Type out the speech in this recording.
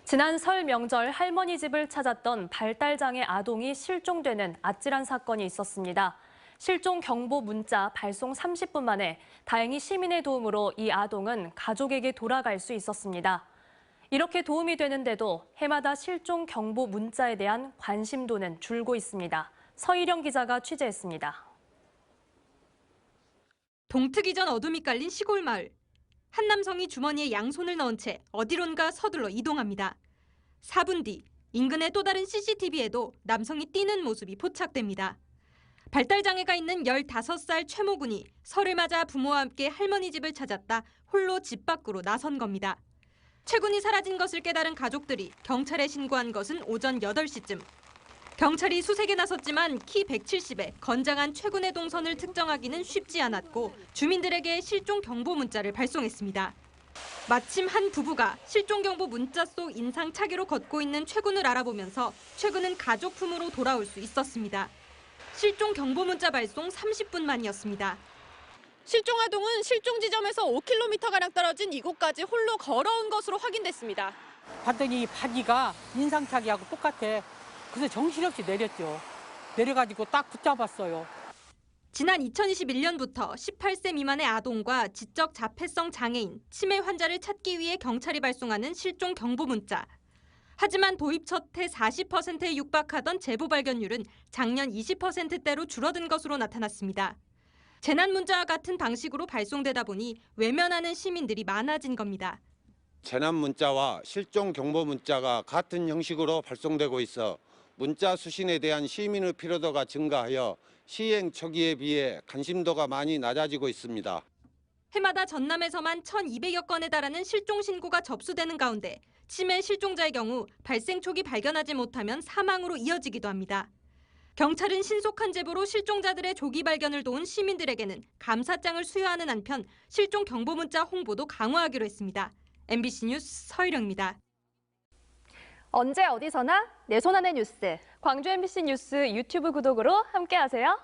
지난 설 명절 할머니 집을 찾았던 발달장애 아동이 실종되는 아찔한 사건이 있었습니다. 실종 경보 문자 발송 30분 만에 다행히 시민의 도움으로 이 아동은 가족에게 돌아갈 수 있었습니다. 이렇게 도움이 되는데도 해마다 실종 경보 문자에 대한 관심도는 줄고 있습니다. 서희령 기자가 취재했습니다. 동트기 전 어둠이 깔린 시골 마을. 한 남성이 주머니에 양손을 넣은 채 어디론가 서둘러 이동합니다. 4분 뒤 인근의 또 다른 CCTV에도 남성이 뛰는 모습이 포착됩니다. 발달장애가 있는 15살 최모 군이 설을 맞아 부모와 함께 할머니 집을 찾았다 홀로 집 밖으로 나선 겁니다. 최 군이 사라진 것을 깨달은 가족들이 경찰에 신고한 것은 오전 8시쯤. 경찰이 수색에 나섰지만 키 170에 건장한 최 군의 동선을 특정하기는 쉽지 않았고 주민들에게 실종 경보 문자를 발송했습니다. 마침 한 부부가 실종 경보 문자 속 인상 차기로 걷고 있는 최 군을 알아보면서 최 군은 가족 품으로 돌아올 수 있었습니다. 실종 경보 문자 발송 30분 만이었습니다. 실종 아동은 실종 지점에서 5km가량 떨어진 이곳까지 홀로 걸어온 것으로 확인됐습니다. 봤더니 바지가 인상착의하고 똑같아. 그래서 정신없이 내렸죠. 내려가지고 딱 붙잡았어요. 지난 2021년부터 18세 미만의 아동과 지적 자폐성 장애인, 치매 환자를 찾기 위해 경찰이 발송하는 실종 경보 문자. 하지만 도입 첫 해 40%에 육박하던 제보 발견율은 작년 20%대로 줄어든 것으로 나타났습니다. 재난 문자와 같은 방식으로 발송되다 보니 외면하는 시민들이 많아진 겁니다. 재난 문자와 실종 경보 문자가 같은 형식으로 발송되고 있어 문자 수신에 대한 시민의 피로도가 증가하여 시행 초기에 비해 관심도가 많이 낮아지고 있습니다. 해마다 전남에서만 1,200여 건에 달하는 실종 신고가 접수되는 가운데 치매 실종자의 경우 발생 초기 발견하지 못하면 사망으로 이어지기도 합니다. 경찰은 신속한 제보로 실종자들의 조기 발견을 도운 시민들에게는 감사장을 수여하는 한편 실종 경보 문자 홍보도 강화하기로 했습니다. MBC 뉴스 서희령입니다. 언제 어디서나 내 손 안의 뉴스. 광주 MBC 뉴스 유튜브 구독으로 함께하세요.